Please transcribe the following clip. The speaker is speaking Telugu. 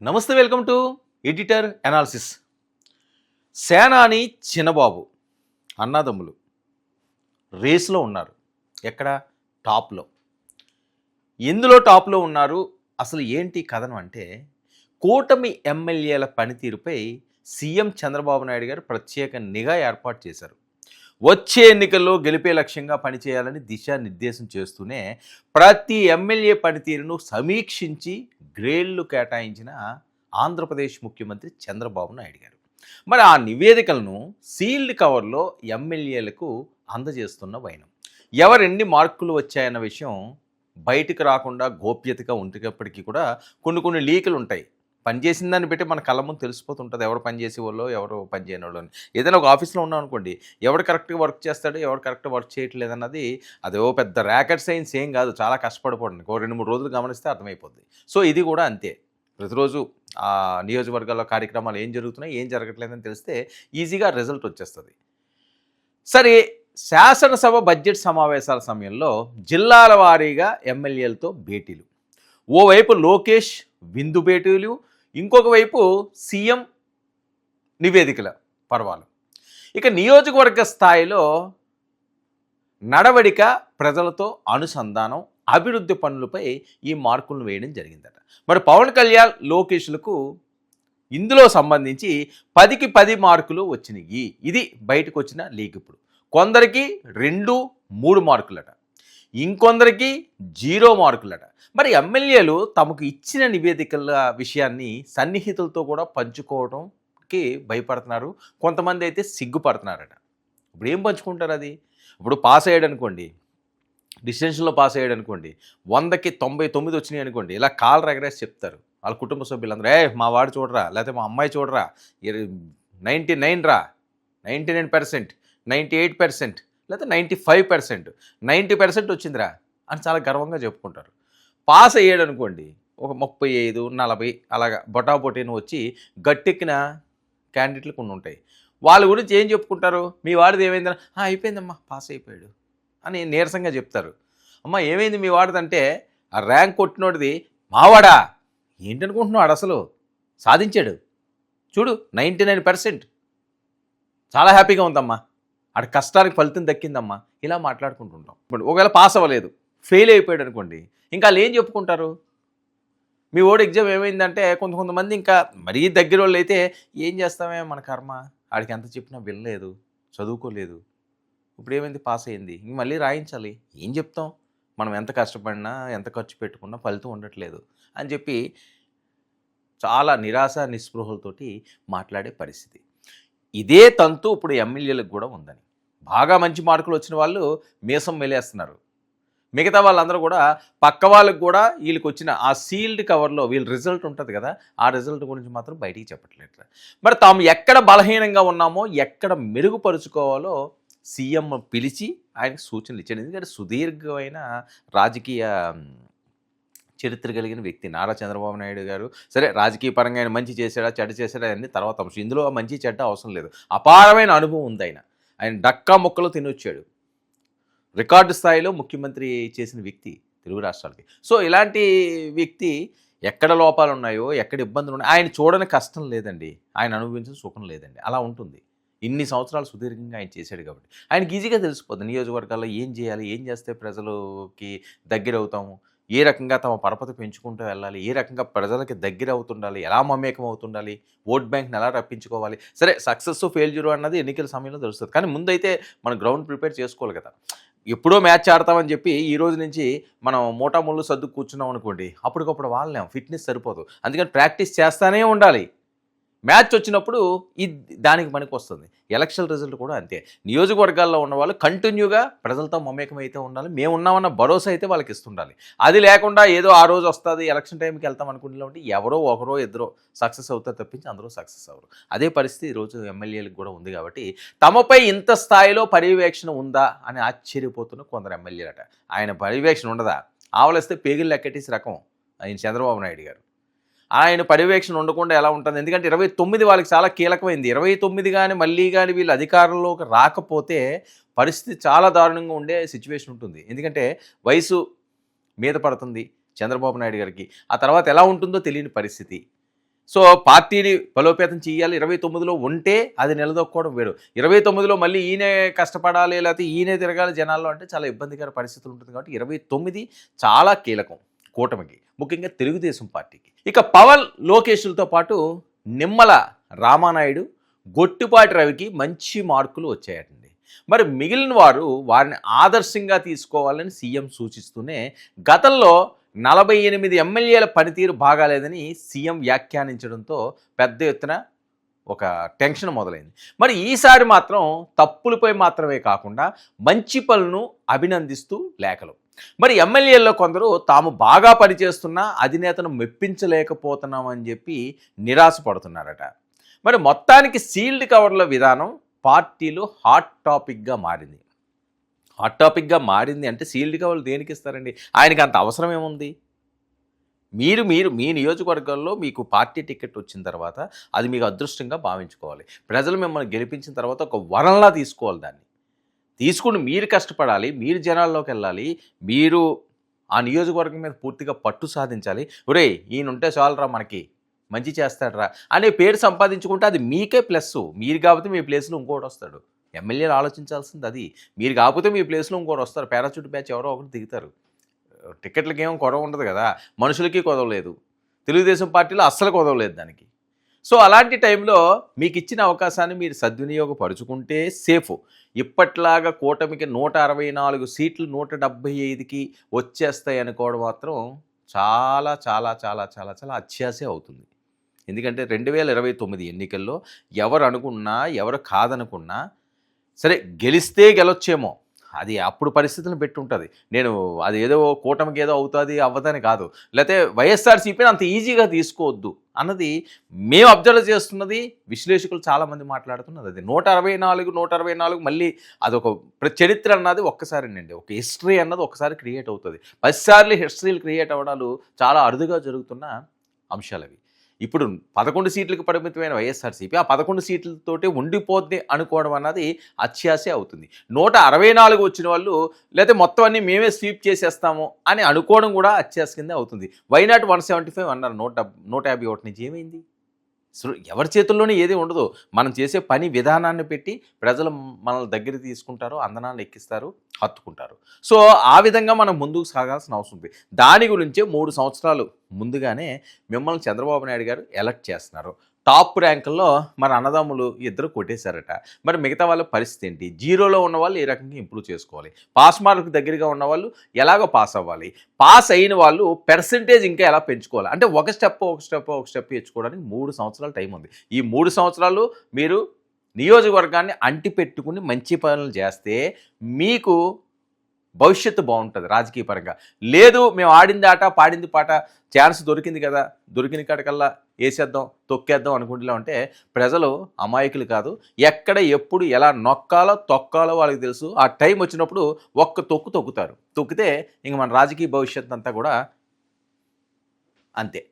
నమస్తే, వెల్కమ్ టు ఎడిటర్ అనాలిసిస్. సేనాని చిన్నబాబు అన్నదమ్ములు రేస్లో ఉన్నారు. ఎక్కడ? టాప్లో. ఎందులో టాప్లో ఉన్నారు? అసలు ఏంటి కథనం అంటే, కూటమి ఎమ్మెల్యేల పనితీరుపై సీఎం చంద్రబాబు నాయుడు గారు ప్రత్యేక నిఘా ఏర్పాటు చేశారు. వచ్చే ఎన్నికల్లో గెలిపే లక్ష్యంగా పనిచేయాలని దిశానిర్దేశం చేస్తూనే ప్రతి ఎమ్మెల్యే పనితీరును సమీక్షించి గ్రేడ్లు కేటాయించిన ఆంధ్రప్రదేశ్ ముఖ్యమంత్రి చంద్రబాబు నాయుడు గారు. మరి ఆ నివేదికలను సీల్డ్ కవర్లో ఎమ్మెల్యేలకు అందజేస్తున్న వైనం. ఎవరెన్ని మార్కులు వచ్చాయన్న విషయం బయటకు రాకుండా గోప్యతగా ఉంటున్నప్పటికీ కూడా కొన్ని లీకులు ఉంటాయి. పనిచేసిన దాన్ని బట్టి మన కళ్ళ ముందు తెలిసిపోతుంటుంది ఎవరు పనిచేసే వాళ్ళు, ఎవరు పనిచేయని వాళ్ళు అని. ఏదైనా ఒక ఆఫీస్లో ఉన్నాం అనుకోండి, ఎవడు కరెక్ట్గా వర్క్ చేస్తాడు, ఎవరు కరెక్ట్గా వర్క్ చేయట్లేదు అన్నది అదో పెద్ద ర్యాకెట్ సైన్స్ ఏం కాదు. చాలా కష్టపడిపోండి, ఒక 2-3 రోజులు గమనిస్తే అర్థమైపోద్ది. సో ఇది కూడా అంతే. ప్రతిరోజు ఆ నియోజకవర్గాల్లో కార్యక్రమాలు ఏం జరుగుతున్నాయి, ఏం జరగట్లేదని తెలిస్తే ఈజీగా రిజల్ట్ వచ్చేస్తుంది. సరే, శాసనసభ బడ్జెట్ సమావేశాల సమయంలో జిల్లాల వారీగా ఎమ్మెల్యేలతో భేటీలు. ఓవైపు లోకేష్ విందు భేటీలు, ఇంకొక వైపు సీఎం నివేదికల పర్వాలు. ఇక నియోజకవర్గ స్థాయిలో నడవడిక, ప్రజలతో అనుసంధానం, అభివృద్ధి పనులపై ఈ మార్కులను వేయడం జరిగిందట. మరి పవన్ కళ్యాణ్, లోకేష్లకు ఇందులో సంబంధించి 10కి 10 మార్కులు వచ్చినాయి. ఇది బయటకు వచ్చిన లీక్. ఇప్పుడు కొందరికి 2-3 మార్కులట, ఇంకొందరికి 0 మార్కులట. మరి ఎమ్మెల్యేలు తమకు ఇచ్చిన నివేదికల విషయాన్ని సన్నిహితులతో కూడా పంచుకోవడంకి భయపడుతున్నారు. కొంతమంది అయితే సిగ్గుపడుతున్నారట. ఇప్పుడు ఏం పంచుకుంటారు అది? ఇప్పుడు పాస్ అయ్యాడు అనుకోండి, డిస్టెన్షన్లో పాస్ అయ్యాడు అనుకోండి, 100కి 99 వచ్చినాయి అనుకోండి, ఇలా కాళ్ళు ఎగరేసి చెప్తారు వాళ్ళ కుటుంబ సభ్యులందరూ. మా వాడు చూడరా, లేకపోతే మా అమ్మాయి చూడరా, 99 రా, 99%, 98%, లేకపోతే 95%, 90% వచ్చిందిరా అని చాలా గర్వంగా చెప్పుకుంటారు. పాస్ అయ్యాడు అనుకోండి, ఒక 35, 40 అలాగా బొటాబొటీని వచ్చి గట్టెక్కిన క్యాండిడేట్లు కొన్ని ఉంటాయి. వాళ్ళ గురించి ఏం చెప్పుకుంటారు? మీ వాడిది ఏమైందని, అయిపోయిందమ్మా పాస్ అయిపోయాడు అని నీరసంగా చెప్తారు. అమ్మ ఏమైంది మీ వాడిదంటే, ఆ ర్యాంక్ కొట్టినోడిది మావాడా ఏంటనుకుంటున్నాడు, అసలు సాధించాడు చూడు 99%, చాలా హ్యాపీగా ఉందమ్మా, ఆడ కష్టానికి ఫలితం దక్కిందమ్మా, ఇలా మాట్లాడుకుంటుంటాం. ఇప్పుడు ఒకవేళ పాస్ అవ్వలేదు, ఫెయిల్ అయిపోయాడు అనుకోండి, ఇంకా వాళ్ళు ఏం చెప్పుకుంటారు? మీ ఓడి ఎగ్జామ్ ఏమైందంటే కొంతమంది ఇంకా మరీ దగ్గర వాళ్ళు అయితే, ఏం చేస్తామే మన కర్మ, ఆడికి ఎంత చెప్పినా వినలేదు, చదువుకోలేదు, ఇప్పుడు ఏమైంది పాస్ అయింది, ఇంక మళ్ళీ రాయించాలి, ఏం చెప్తాం, మనం ఎంత కష్టపడినా ఎంత ఖర్చు పెట్టుకున్నా ఫలితం ఉండట్లేదు అని చెప్పి చాలా నిరాశ నిస్పృహలతోటి మాట్లాడే పరిస్థితి. ఇదే తంతు ఇప్పుడు ఎమ్మెల్యేలకు కూడా ఉందని. బాగా మంచి మార్కులు వచ్చిన వాళ్ళు మీసం మెలేస్తున్నారు. మిగతా వాళ్ళందరూ కూడా పక్క వాళ్ళకు కూడా వీళ్ళకి వచ్చిన ఆ సీల్డ్ కవర్లో వీళ్ళ రిజల్ట్ ఉంటుంది కదా, ఆ రిజల్ట్ గురించి మాత్రం బయటికి చెప్పట్లేదు. మరి తాము ఎక్కడ బలహీనంగా ఉన్నామో, ఎక్కడ మెరుగుపరుచుకోవాలో సీఎం పిలిచి ఆయనకు సూచనలు ఇచ్చాడు. ఎందుకంటే సుదీర్ఘమైన రాజకీయ చరిత్ర కలిగిన వ్యక్తి నారా చంద్రబాబు నాయుడు గారు. సరే, రాజకీయ పరంగా ఆయన మంచి చేశాడా చెడ్డ చేశాడా అన్నీ తర్వాత అంశం. ఇందులో మంచి చెడ్డ అవసరం లేదు. అపారమైన అనుభవం ఉంది. ఆయన డక్కా ముక్కలు తినొచ్చాడు. రికార్డు స్థాయిలో ముఖ్యమంత్రి చేసిన వ్యక్తి తెలుగు రాష్ట్రాలకి. సో ఇలాంటి వ్యక్తి ఎక్కడ లోపాలు ఉన్నాయో, ఎక్కడ ఇబ్బందులు ఉన్నాయో ఆయన చూడని కష్టం లేదండి, ఆయన అనుభవించిన సుఖం లేదండి. అలా ఉంటుంది. ఇన్ని సంవత్సరాలు సుదీర్ఘంగా ఆయన చేశాడు కాబట్టి ఆయనకి ఈజీగా తెలిసిపోతుంది నియోజకవర్గాల్లో ఏం చేయాలి, ఏం చేస్తే ప్రజలకి దగ్గర అవుతాము, ఏ రకంగా తమ పరపతి పెంచుకుంటూ వెళ్ళాలి, ఏ రకంగా ప్రజలకి దగ్గర అవుతుండాలి, ఎలా మమేకం అవుతుండాలి, ఓట్ బ్యాంక్ని ఎలా రప్పించుకోవాలి. సరే, సక్సెస్ ఫెయిల్యూర్ అన్నది ఎన్నికల సమయంలో తెలుస్తుంది. కానీ ముందైతే మనం గ్రౌండ్ ప్రిపేర్ చేసుకోవాలి కదా. ఎప్పుడో మ్యాచ్ ఆడతామని చెప్పి ఈ రోజు నుంచి మనం మూటాముళ్ళు సర్దు కూర్చున్నాం అనుకోండి, అప్పటికప్పుడు వాళ్ళేం ఫిట్నెస్ సరిపోదు. అందుకని ప్రాక్టీస్ చేస్తూనే ఉండాలి. మ్యాచ్ వచ్చినప్పుడు దానికి పనికి వస్తుంది. ఎలక్షన్ రిజల్ట్ కూడా అంతే. నియోజకవర్గాల్లో ఉన్న వాళ్ళు కంటిన్యూగా ప్రజలతో మమేకం అయితే ఉండాలి. మేము ఉన్నామన్న భరోసా అయితే వాళ్ళకి ఇస్తుండాలి. అది లేకుండా ఏదో ఆ రోజు వస్తుంది ఎలక్షన్ టైంకి వెళ్తాం అనుకుంటే ఎవరో ఒకరో ఇద్దరో సక్సెస్ అవుతారు తప్పించి అందరూ సక్సెస్ అవ్వరు. అదే పరిస్థితి ఈరోజు ఎమ్మెల్యేలకు కూడా ఉంది. కాబట్టి తమపై ఇంత స్థాయిలో పర్యవేక్షణ ఉందా అని ఆశ్చర్యపోతున్న కొందరు ఎమ్మెల్యేలట. ఆయన పర్యవేక్షణ ఉండదా? ఆవలిస్తే పేగులు లెక్కటేసి రకం ఆయన చంద్రబాబు నాయుడు గారు. ఆయన పర్యవేక్షణ ఉండకుండా ఎలా ఉంటుంది? ఎందుకంటే 29 వాళ్ళకి చాలా కీలకమైంది. 29 కానీ మళ్ళీ కానీ వీళ్ళు అధికారంలోకి రాకపోతే పరిస్థితి చాలా దారుణంగా ఉండే సిచ్యువేషన్ ఉంటుంది. ఎందుకంటే వయసు మీద పడుతుంది చంద్రబాబు నాయుడు గారికి. ఆ తర్వాత ఎలా ఉంటుందో తెలియని పరిస్థితి. సో పార్టీని బలోపేతం చేయాలి 29లో ఉంటే అది నిలదొక్కోవడం వేరు. 29లో మళ్ళీ ఈయనే కష్టపడాలి, లేకపోతే ఈయనే తిరగాలి జనాల్లో అంటే చాలా ఇబ్బందికర పరిస్థితులు ఉంటుంది. కాబట్టి 29 చాలా కీలకం కూటమికి, ముఖ్యంగా తెలుగుదేశం పార్టీకి. ఇక పవన్ లోకేష్లతో పాటు నిమ్మల రామానాయుడు, గొట్టిపాటి రవికి మంచి మార్కులు వచ్చాయటండి. మరి మిగిలిన వారు వారిని ఆదర్శంగా తీసుకోవాలని సీఎం సూచిస్తూనే గతంలో 48 ఎమ్మెల్యేల పనితీరు బాగాలేదని సీఎం వ్యాఖ్యానించడంతో పెద్ద ఎత్తున ఒక టెన్షన్ మొదలైంది. మరి ఈసారి మాత్రం తప్పులపై మాత్రమే కాకుండా మంచి పనులను అభినందిస్తూ లేఖలు. మరి ఎమ్మెల్యేల్లో కొందరు తాము బాగా పనిచేస్తున్నా అధినేతను మెప్పించలేకపోతున్నామని చెప్పి నిరాశపడుతున్నారట. మరి మొత్తానికి సీల్డ్ కవర్ల విధానం పార్టీలో హాట్ టాపిక్గా మారింది. హాట్ టాపిక్గా మారింది అంటే సీల్డ్ కవర్లు దేనికి ఇస్తారండి? ఆయనకి అంత అవసరం ఏముంది? మీరు మీ నియోజకవర్గంలో మీకు పార్టీ టికెట్ వచ్చిన తర్వాత అది మీకు అదృష్టంగా భావించుకోవాలి. ప్రజలు మిమ్మల్ని గెలిపించిన తర్వాత ఒక వరంలా తీసుకోవాలి. దాన్ని తీసుకుని మీరు కష్టపడాలి, మీరు జనాల్లోకి వెళ్ళాలి, మీరు ఆ నియోజకవర్గం మీద పూర్తిగా పట్టు సాధించాలి. ఒరేయ్ ఈయనుంటే చాలరా మనకి మంచి చేస్తాడరా అనే పేరు సంపాదించుకుంటే అది మీకే ప్లస్. మీరు కాకపోతే మీ ప్లేస్లో ఇంకోటి వస్తాడు. ఎమ్మెల్యేలు ఆలోచించాల్సింది అది. మీరు కాకపోతే మీ ప్లేస్లో ఇంకోటి వస్తారు. పారాచూట్ బ్యాచ్ ఎవరో ఒకటి దిగుతారు. టికెట్లకి ఏం కొరవ ఉండదు కదా, మనుషులకి కొదవలేదు. తెలుగుదేశం పార్టీలో అస్సలు కొదవలేదు దానికి. సో అలాంటి టైంలో మీకు ఇచ్చిన అవకాశాన్ని మీరు సద్వినియోగపరుచుకుంటే సేఫ్. ఇప్పట్లాగా కూటమికి 164 సీట్లు 175కి వచ్చేస్తాయి అనుకోవడం మాత్రం చాలా చాలా చాలా చాలా చాలా అత్యాశే అవుతుంది. ఎందుకంటే 2029 ఎన్నికల్లో ఎవరు అనుకున్నా ఎవరు కాదనుకున్నా సరే గెలిస్తే గెలొచ్చేమో, అది అప్పుడు పరిస్థితులను పెట్టి ఉంటుంది. నేను అది ఏదో కూటమికి ఏదో అవుతుంది అవ్వదని కాదు, లేకపోతే వైఎస్ఆర్సీపీని అంత ఈజీగా తీసుకోవద్దు అన్నది మేము అబ్జర్వ్ చేస్తున్నది. విశ్లేషకులు చాలామంది మాట్లాడుతున్నది అది. 164 మళ్ళీ అదొక చరిత్ర అన్నది ఒక్కసారినండి, ఒక హిస్టరీ అన్నది ఒకసారి క్రియేట్ అవుతుంది. 10 సార్లు హిస్టరీలు క్రియేట్ అవ్వడాలు చాలా అరుదుగా జరుగుతున్న అంశాలు అవి. ఇప్పుడు 11 సీట్లకు పరిమితమైన వైఎస్ఆర్సీపీ ఆ 11 సీట్లతోటి ఉండిపోద్ది అనుకోవడం అన్నది అత్యాశే అవుతుంది. 164 వచ్చిన వాళ్ళు లేకపోతే మొత్తం అన్నీ మేమే స్వీప్ చేసేస్తాము అని అనుకోవడం కూడా అత్యాశ కిందే అవుతుంది. వైనాట్ 175 అన్నారు. 151 నుంచి ఏమైంది? సో ఎవరి చేతుల్లోనే ఏది ఉండదు. మనం చేసే పని విధానాన్ని పెట్టి ప్రజలు మనల్ని దగ్గర తీసుకుంటారు, అందనాలు ఎక్కిస్తారు, హత్తుకుంటారు. సో ఆ విధంగా మనం ముందుకు సాగాల్సిన అవసరం ఉంది. దాని గురించే 3 సంవత్సరాలు ముందుగానే మిమ్మల్ని చంద్రబాబు నాయుడు గారు ఎలక్ట్ చేస్తున్నారు. టాప్ ర్యాంకుల్లో మన అన్నదమ్ములు ఇద్దరు కొట్టేశారట. మరి మిగతా వాళ్ళ పరిస్థితి ఏంటి? జీరోలో ఉన్న వాళ్ళు ఏ రకంగా ఇంప్రూవ్ చేసుకోవాలి? పాస్ మార్కు దగ్గరగా ఉన్న వాళ్ళు ఎలాగో పాస్ అవ్వాలి? పాస్ అయిన వాళ్ళు పర్సెంటేజ్ ఇంకా ఎలా పెంచుకోవాలి? అంటే ఒక స్టెప్ ఇచ్చుకోవడానికి 3 సంవత్సరాలు టైం ఉంది. ఈ 3 సంవత్సరాలు మీరు నియోజకవర్గాన్ని అంటిపెట్టుకుని మంచి పనులు చేస్తే మీకు భవిష్యత్తు బాగుంటుంది రాజకీయ పరంగా. లేదు మేము ఆడింది ఆట పాడింది పాట, ఛాన్స్ దొరికింది కదా, దొరికిన కాడికల్లా వేసేద్దాం తొక్కేద్దాం అనుకుంటున్నా అంటే ప్రజలు అమాయకులు కాదు. ఎక్కడ ఎప్పుడు ఎలా నొక్కాలో తొక్కాలో వాళ్ళకి తెలుసు. ఆ టైం వచ్చినప్పుడు ఒక్క తొక్కుతారు. తొక్కితే ఇంక మన రాజకీయ భవిష్యత్తు అంతా కూడా అంతే.